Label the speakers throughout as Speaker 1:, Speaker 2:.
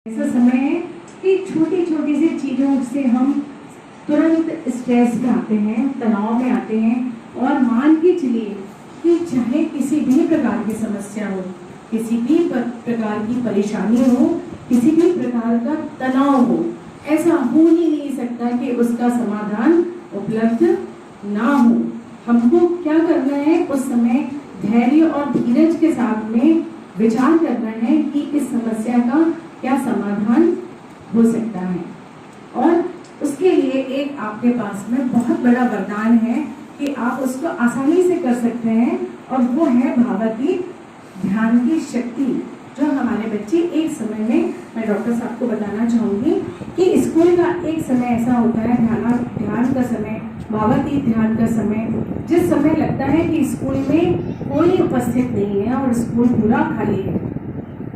Speaker 1: ऐसा समय है कि छोटी छोटी सी चीजों से हम तुरंत स्ट्रेस में आते हैं, तनाव में आते हैं। और मान के चलिए कि चाहे किसी भी प्रकार की समस्या हो, किसी भी प्रकार की परेशानी हो, किसी भी प्रकार का तनाव हो, ऐसा हो ही नहीं सकता कि उसका समाधान उपलब्ध ना हो। हमको क्या करना है, उस समय धैर्य और धीरज के साथ में विचार करना है कि इस समस्या का क्या समाधान हो सकता है। और उसके लिए एक आपके पास में बहुत बड़ा वरदान है कि आप उसको आसानी से कर सकते हैं, और वो है भावातीत ध्यान की शक्ति, जो हमारे बच्चे एक समय में, मैं डॉक्टर साहब को बताना चाहूँगी कि स्कूल का एक समय ऐसा होता है, ध्यान का समय, भावातीत ध्यान का समय, जिस समय लगता है कि स्कूल में कोई उपस्थित नहीं है और स्कूल पूरा खाली है।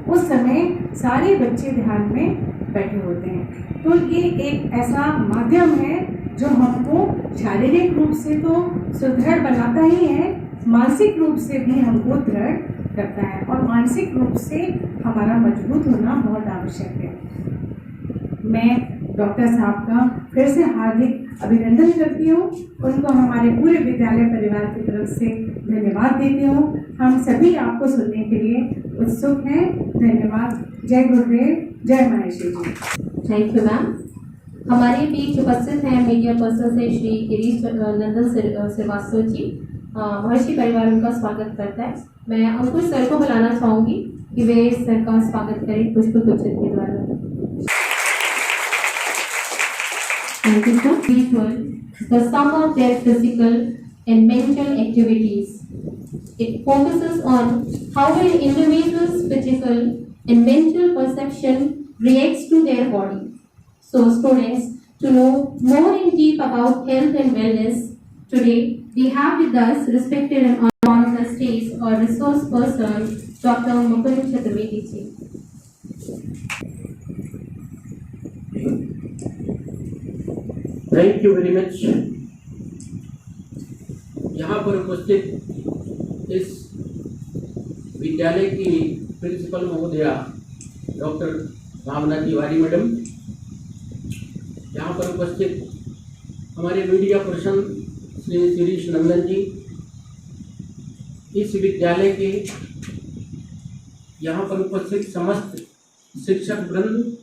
Speaker 1: उस समय सारे बच्चे ध्यान में बैठे होते हैं। तो ये एक ऐसा माध्यम है जो हमको शारीरिक रूप से तो सुदृढ़ बनाता ही है, मानसिक रूप से भी हमको दृढ़ करता है, और मानसिक रूप से हमारा मजबूत होना बहुत आवश्यक है। मैं डॉक्टर साहब का फिर से हार्दिक अभिनंदन करती हूँ, उनको हमारे पूरे विद्यालय परिवार की तरफ से धन्यवाद देती हूँ। हम सभी आपको सुनने के लिए उत्सुक हैं। धन्यवाद। जय गुरुदेव, जय महर्षि जी।
Speaker 2: Thank you ma'am. हमारे बीच उपस्थित हैं मीडिया पर्सन से श्री गिरीश नंदन श्रीवास्तव जी। महर्षि परिवार उनका स्वागत करता है। मैं अंकुश सर को बुलाना चाहूँगी कि वे सर का स्वागत करें पुष्पगुच्छ के द्वारा। Thank you, sir. Ritual, the sum of their physical and mental activities. It focuses on how an individual's physical and mental perception reacts to their body. So, students, to know more in deep about health and wellness, today we have with us respected and on the stage our resource person, Dr. Mukund Chaturvedi ji.
Speaker 3: Thank you very much. यहाँ पर उपस्थित इस विद्यालय की principal महोदया doctor भावना Tiwari madam, यहाँ पर उपस्थित हमारे मीडिया पर्सन श्री गिरीश नंदन जी, इस विद्यालय के यहाँ पर उपस्थित समस्त शिक्षक वृंद,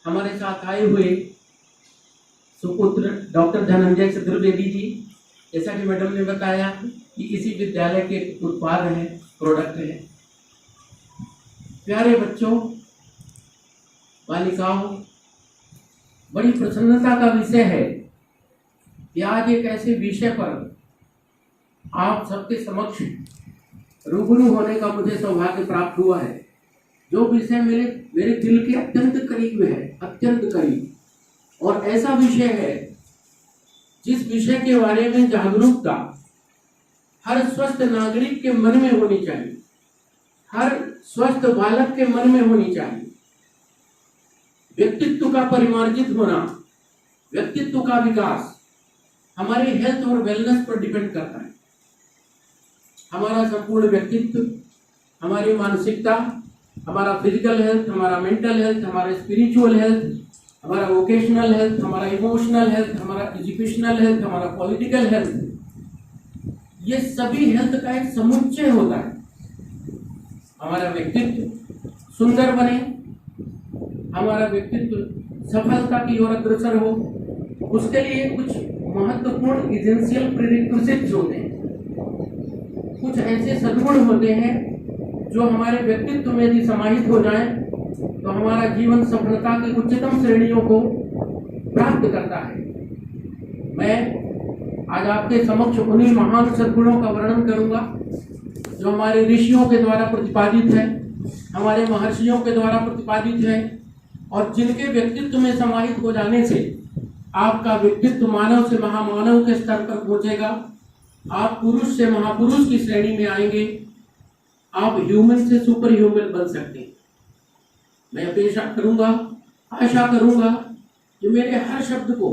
Speaker 3: हमारे साथ आए हुए सुपुत्र डॉक्टर धनंजय चतुर्वेदी जी, जैसा कि मैडम ने बताया कि इसी विद्यालय के उत्पाद हैं, प्रोडक्ट हैं। प्यारे बच्चों, बालिकाओं, बड़ी प्रसन्नता का विषय है कि आज एक ऐसे विषय पर आप सबके समक्ष रूबरू होने का मुझे सौभाग्य प्राप्त हुआ है, जो विषय मेरे दिल के अत्यंत करीब है, अत्यंत करीब। और ऐसा विषय है जिस विषय के बारे में जागरूकता हर स्वस्थ नागरिक के मन में होनी चाहिए, हर स्वस्थ बालक के मन में होनी चाहिए। व्यक्तित्व का परिमार्जित होना, व्यक्तित्व का विकास हमारे हेल्थ और वेलनेस पर डिपेंड करता है। हमारा संपूर्ण व्यक्तित्व, हमारी मानसिकता, हमारा फिजिकल हेल्थ, हमारा मेंटल हेल्थ, हमारा स्पिरिचुअल हेल्थ, हमारा वोकेशनल हेल्थ, हमारा इमोशनल हेल्थ, हमारा एजुकेशनल हेल्थ, हमारा पॉलिटिकल हेल्थ, ये सभी हेल्थ का एक समुच्चय होता है। हमारा व्यक्तित्व सुंदर बने, हमारा व्यक्तित्व सफलता की ओर अग्रसर हो, उसके लिए कुछ महत्वपूर्ण एसेंशियल प्रीरिक्विजिट्स होते हैं, कुछ ऐसे सद्गुण होते हैं जो हमारे व्यक्तित्व में यदि समाहित हो जाए तो हमारा जीवन सफलता की उच्चतम श्रेणियों को प्राप्त करता है। मैं आज आपके समक्ष उन्हीं महान सद्गुणों का वर्णन करूंगा जो हमारे ऋषियों के द्वारा प्रतिपादित है, हमारे महर्षियों के द्वारा प्रतिपादित है, और जिनके व्यक्तित्व में समाहित हो जाने से आपका व्यक्तित्व मानव से महामानव के स्तर पर पहुंचेगा, आप पुरुष से महापुरुष की श्रेणी में आएंगे, आप ह्यूमन से सुपर ह्यूमन बन सकते हैं। मैं अपेक्षा करूंगा, आशा करूंगा कि मेरे हर शब्द को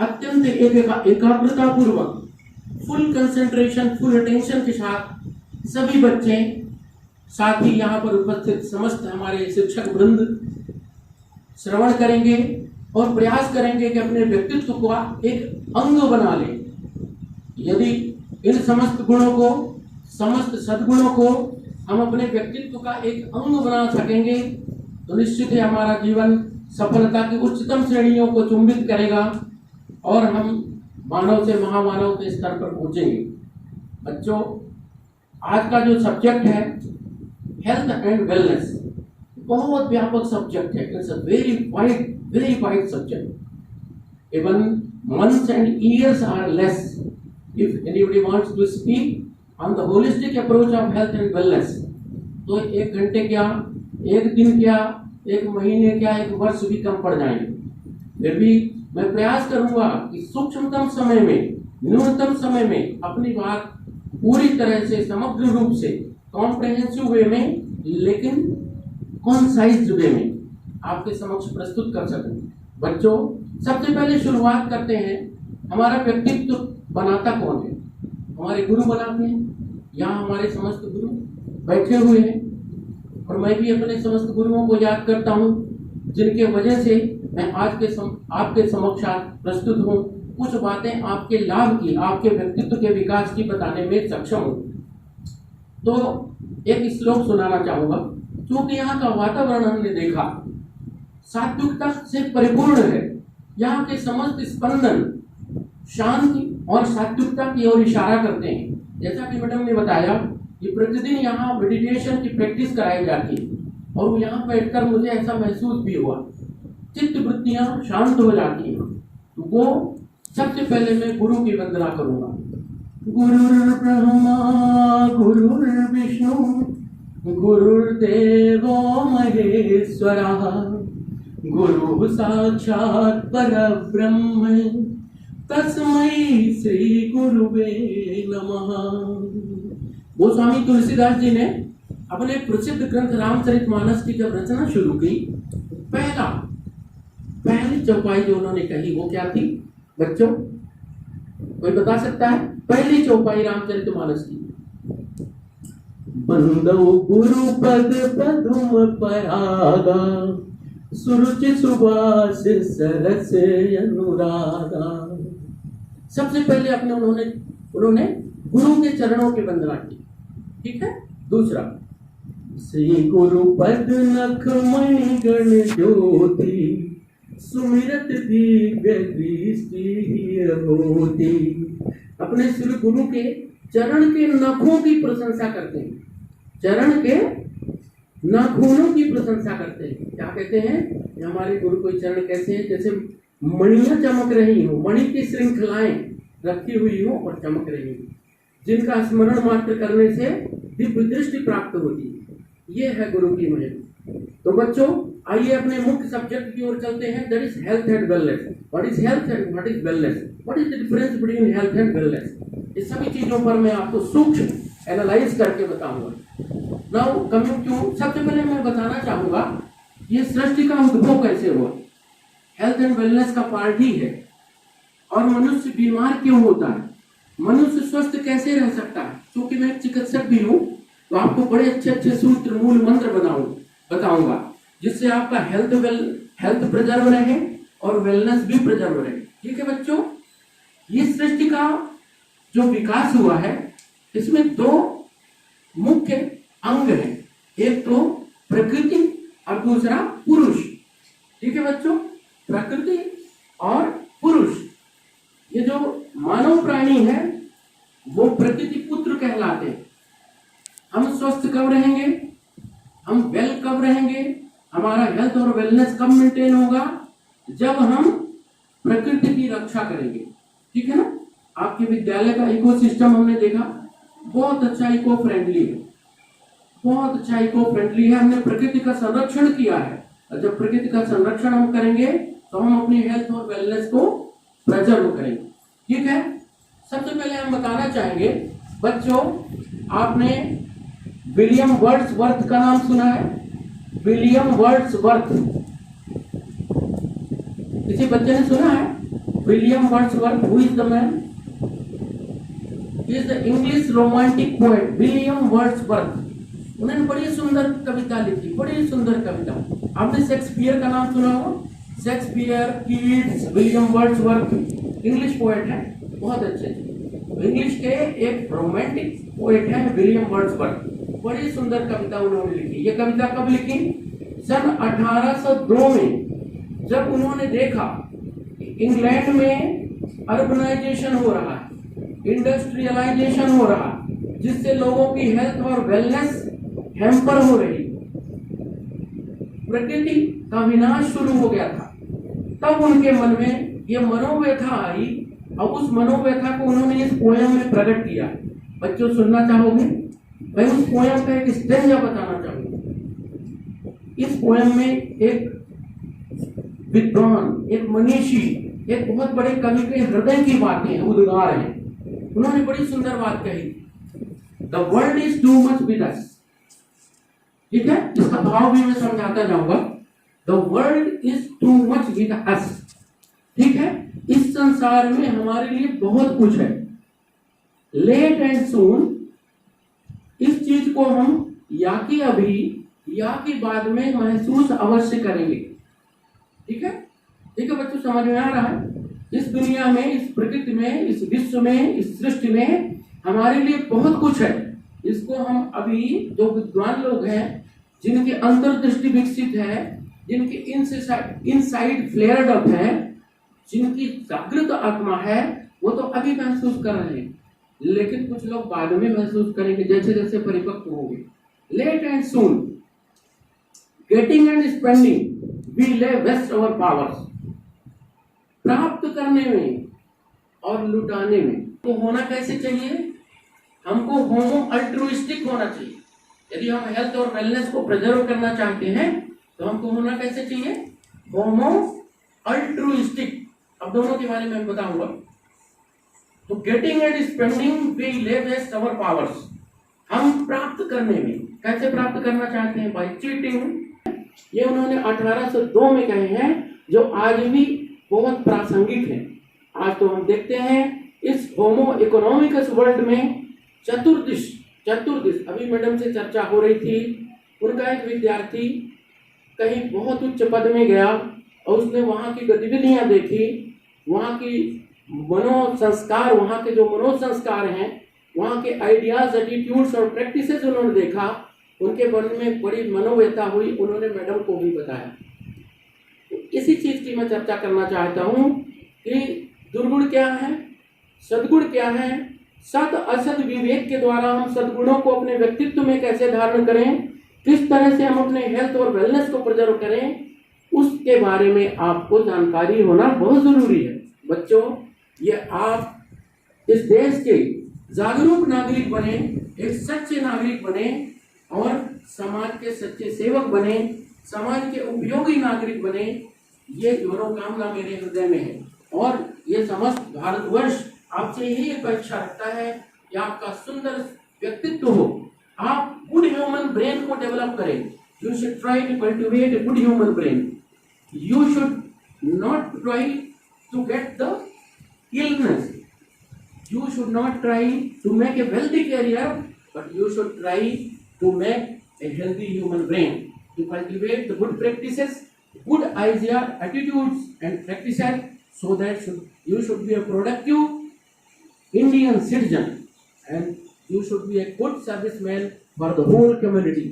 Speaker 3: अत्यंत एकाग्रता पूर्वक, फुल कंसंट्रेशन, फुल अटेंशन के साथ सभी बच्चे साथ ही यहाँ पर उपस्थित समस्त हमारे शिक्षक वृंद श्रवण करेंगे और प्रयास करेंगे कि अपने व्यक्तित्व का एक अंग बना लें। यदि इन समस्त गुणों को, समस्त सद्गुणों को हम अपने व्यक्तित्व का एक अंग बना सकेंगे तो निश्चित ही हमारा जीवन सफलता की उच्चतम श्रेणियों को चुंबित करेगा और हम मानव से महामानव के स्तर पर पहुंचेंगे। बच्चों, आज का जो सब्जेक्ट है हेल्थ एंड वेलनेस, बहुत व्यापक सब्जेक्ट है। It's a very wide subject. Even months and years are less if anybody wants to speak on the holistic approach of health and wellness। तो 1 घंटे क्या, 1 दिन क्या, 1 महीने क्या, 1 वर्ष भी कम पड़ जाएंगे। फिर भी मैं प्रयास करूंगा कि सूक्ष्मतम समय में, न्यूनतम समय में अपनी बात पूरी तरह से, समग्र रूप से, कॉम्प्रहेंसिव वे में, लेकिन कॉन्साइज्ड वे में आपके समक्ष प्रस्तुत कर सकूं। बच्चों, सबसे पहले शुरुआत करते हैं, हमारा व्यक्तित्व बनाता कौन है? हमारे गुरु बनाते हैं। यहाँ हमारे समस्त गुरु बैठे हुए हैं और मैं भी अपने समस्त गुरुओं को याद करता हूँ, जिनके वजह से मैं आज आपके समक्ष प्रस्तुत हूँ। कुछ बातें आपके लाभ की, आपके व्यक्तित्व के विकास की बताने में सक्षम हूँ। तो एक श्लोक सुनाना चाहूंगा, क्योंकि यहाँ का वातावरण हमने देखा सात्विकता से परिपूर्ण है। यहाँ के समस्त स्पंदन शांति और सात्विकता की ओर इशारा करते हैं। जैसा कि मैडम ने बताया कि प्रतिदिन यहाँ मेडिटेशन की प्रैक्टिस कराई जाती है और यहाँ बैठकर मुझे ऐसा महसूस भी हुआ, चित्त वृत्तियां शांत हो जाती हैं। तो वो सबसे पहले मैं गुरु की वंदना करूंगा। गुरुर्ब्रह्मा गुरुर्विष्णु गुरुर्देवो महेश्वरः गुरुः साक्षात् परब्रह्म तस्मै श्री गुरुवे नमः। गोस्वामी तुलसीदास जी ने अपने प्रसिद्ध ग्रंथ रामचरितमानस की जब रचना शुरू की, पहली चौपाई जो उन्होंने कही वो क्या थी? बच्चों, कोई बता सकता है? पहली चौपाई रामचरितमानस की, बंदो गुरुपद पदुम परागा सुरुचि सुबास सरस अनुरागा। सबसे पहले उन्होंने गुरु के चरणों की वंदना की। ठीक है। दूसरा, श्री गुरु पद नख मणि गण ज्योति सुमिरत दिव्य दृष्टि होती। अपने श्री गुरु के चरण के नखों की प्रशंसा करते हैं, चरण के नाखूनों की प्रशंसा करते हैं। क्या कहते हैं? हमारे गुरु के चरण कैसे हैं? जैसे मणियां चमक रही हो, मणि की श्रृंखलाएं रखी हुई हो और चमक रही हो, जिनका स्मरण मात्र करने से दिव्य दृष्टि प्राप्त होती है। ये है गुरु की महिमा। तो बच्चों, आइए अपने मुख्य सब्जेक्ट की ओर चलते हैं, that is health and wellness. What is health and what is wellness? What is the difference between health and wellness? इस सभी चीजों पर मैं आपको सूक्ष्म एनालाइज करके बताऊंगा। नाउ कमिंग टू, सबसे पहले मैं बताना चाहूंगा ये सृष्टि का उद्भव कैसे हुआ। हेल्थ एंड वेलनेस का पार्ट ही है। और मनुष्य बीमार क्यों होता है, मनुष्य स्वस्थ कैसे रह सकता है। क्योंकि मैं एक चिकित्सक भी हूँ, तो आपको बड़े अच्छे अच्छे सूत्र, मूल मंत्र बताऊंगा, जिससे आपका हेल्थ प्रिजर्व रहे और वेलनेस भी प्रिजर्व रहे। ठीक है बच्चों, ये सृष्टि का जो विकास हुआ है, इसमें 2 मुख्य अंग हैं, एक तो प्रकृति और दूसरा पुरुष। ठीक है बच्चों, प्रकृति और पुरुष। ये जो मानव प्राणी है वो प्रकृति पुत्र कहलाते हैं। हम स्वस्थ कब रहेंगे, हम वेल कब रहेंगे, हमारा हेल्थ और वेलनेस कब मेंटेन होगा, जब हम प्रकृति की रक्षा करेंगे। ठीक है ना। आपके विद्यालय का इकोसिस्टम हमने देखा, बहुत अच्छा इको फ्रेंडली है, बहुत अच्छा इको फ्रेंडली है। हमने प्रकृति का संरक्षण किया है, और जब प्रकृति का संरक्षण हम करेंगे तो हम अपनी हेल्थ और वेलनेस को प्रिजर्व करेंगे। ठीक है। सबसे पहले हम बताना चाहेंगे बच्चों, आपने विलियम वर्ड्सवर्थ का नाम सुना है? विलियम वर्ड्सवर्थ, किसी बच्चे ने सुना है? William Wordsworth, who is the man? He is the English romantic poet, William Wordsworth. उन्होंने बड़ी सुंदर कविता लिखी, बड़ी सुंदर कविता। आपने शेक्सपियर का नाम सुना हो? Shakespeare, Keats, William Wordsworth English poet है, बहुत अच्छे। इंग्लिश के एक रोमांटिक पोएट है विलियम वर्ड्सवर्थ, बड़ी सुंदर कविता उन्होंने लिखी। ये कविता कब लिखी? सन 1802 में, जब उन्होंने देखा इंग्लैंड में अर्बनाइजेशन हो रहा है, इंडस्ट्रियलाइजेशन हो रहा है, जिससे लोगों की हेल्थ और वेलनेस हैम्पर हो रही, प्रकृति का विनाश शुरू हो गया था। तब उनके मन में ये मनोव्यथा आई, और उस मनोव्यथा को उन्होंने इस पोयम में प्रकट किया। बच्चों सुनना चाहोगे? मैं उस पोयम का एक स्टेंजा बताना चाहूंगा। इस पोयम में एक विद्वान, एक मनीषी, एक बहुत बड़े कवि के हृदय की बातें उद्गार हैं। उन्होंने बड़ी सुंदर बात कही, the world is too much with us. ठीक है, इसका भाव भी मैं समझाता जाऊंगा। The world is too much with us. ठीक है, इस संसार में हमारे लिए बहुत कुछ है। लेट एंड सून, इस चीज को हम या कि अभी या कि बाद में महसूस अवश्य करेंगे। ठीक है, ठीक है बच्चों, समझ में आ रहा है? इस दुनिया में, इस प्रकृति में, इस विश्व में, इस सृष्टि में हमारे लिए बहुत कुछ है। इसको हम अभी जो विद्वान लोग हैं, जिनकी अंतर्दृष्टि विकसित है, जिनकी इनसाइड फ्लेयर्ड अप है, जिनकी जागृत आत्मा है, वो तो अभी महसूस कर रहे हैं, लेकिन कुछ लोग बाद में महसूस करेंगे जैसे जैसे परिपक्व होंगे। Late and soon, getting and spending we lay waste our powers. प्राप्त करने में और लुटाने में तो होना कैसे चाहिए? हमको होमो अल्ट्रुइस्टिक होना चाहिए। यदि हम हेल्थ और वेलनेस को प्रिजर्व करना चाहते हैं तो हमको होना कैसे चाहिए? Homo altruistic. अब दोनों के बारे में बताऊंगा। तो getting and spending we lay waste our powers. हम प्राप्त करने में कैसे प्राप्त करना चाहते हैं? By cheating. ये उन्होंने 1802 में कहे हैं, जो आज भी बहुत प्रासंगिक है। आज तो हम देखते हैं इस होमो इकोनॉमिकस वर्ल्ड में चतुर्दिश अभी मैडम से चर्चा हो रही थी। उनका एक विद्यार्थी कहीं बहुत उच्च पद में गया और उसने वहां की गतिविधियां देखी, वहां की मनोसंस्कार, वहां के जो मनोसंस्कार हैं, वहां के आइडियाज, एटीट्यूड्स और प्रैक्टिसेस उन्होंने देखा। उनके मन में बड़ी मनोव्यथा हुई, उन्होंने मैडम को भी बताया। तो इसी चीज की मैं चर्चा करना चाहता हूं कि दुर्गुण क्या है, सद्गुण क्या है, सत असद विवेक के द्वारा हम सद्गुणों को अपने व्यक्तित्व में कैसे धारण करें, किस तरह से हम अपने हेल्थ और वेलनेस को प्रिजर्व करें, उसके बारे में आपको जानकारी होना बहुत जरूरी है। बच्चों, ये आप इस देश के जागरूक नागरिक बने, एक सच्चे नागरिक बने और समाज के सच्चे सेवक बने, समाज के उपयोगी नागरिक बने, ये मनोकामना मेरे हृदय में है। और ये समस्त भारतवर्ष आपसे यही अपेक्षा रखता है कि आपका सुंदर व्यक्तित्व हो, आप गुड ह्यूमन ब्रेन को डेवलप करें। You should try to cultivate a good human brain. You should not try to get the illness. You should not try to make a wealthy career, but you should try to make a healthy human brain, to cultivate the good practices, good ideas, attitudes and practices, so that you should be a productive Indian citizen and you should be a good serviceman for the whole community.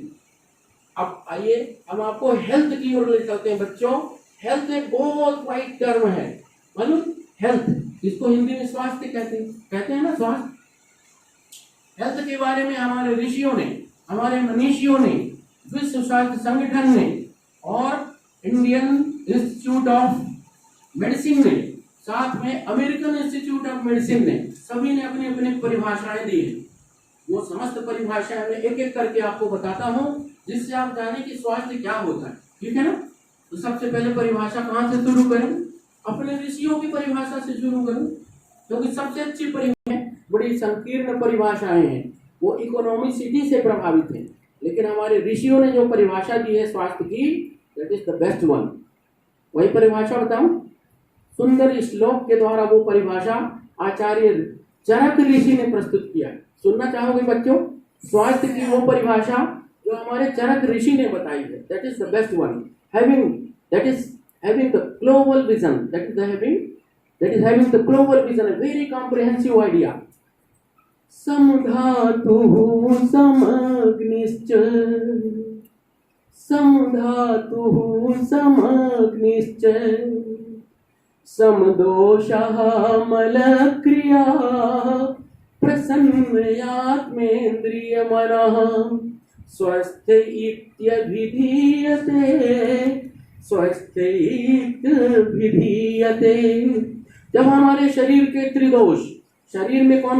Speaker 3: अब आइए हम आपको health की ओर ले चलते हैं बच्चों। Health एक बहुत वाइड टर्म है, मालूम? हेल्थ, इसको हिंदी में स्वास्थ्य कहते हैं ना, स्वास्थ्य। हेल्थ के बारे में हमारे ऋषियों ने, हमारे मनीषियों ने, विश्व स्वास्थ्य संगठन ने और इंडियन इंस्टीट्यूट ऑफ मेडिसिन ने, साथ में अमेरिकन इंस्टीट्यूट ऑफ मेडिसिन ने, सभी ने अपनी अपनी परिभाषाएं दी है। वो समस्त परिभाषाएं मैं एक एक करके आपको बताता हूं, जिससे आप जाने कि स्वास्थ्य क्या होता है। ठीक है ना? तो सबसे पहले परिभाषा कहां से शुरू करें? अपने ऋषियों की परिभाषा से शुरू करूं, क्योंकि सबसे अच्छी परिभाषा, बड़ी संकीर्ण परिभाषाएं हैं, वो इकोनॉमिसिटी से प्रभावित है, लेकिन हमारे ऋषियों ने जो परिभाषा दी है स्वास्थ्य की, that is the best one. वही परिभाषा बताऊं, सुंदर श्लोक के द्वारा वो परिभाषा आचार्य चरक ऋषि ने प्रस्तुत किया। सुनना चाहोगे बच्चों? स्वास्थ्य की वो परिभाषा जो हमारे चरक ऋषि ने बताई है, that is the best one, having the global vision, that is having the global vision, a very comprehensive idea. समधातुः समग्निश्च, समधातुः समग्निश्च, समदोषः मलक्रिया, प्रसन्नयात्मेन्द्रियमनः, स्वस्थ इत्यभिधीयते, स्वस्थ इत्यभिधीयते। जब हमारे शरीर के त्रिदोष, शरीर में कौन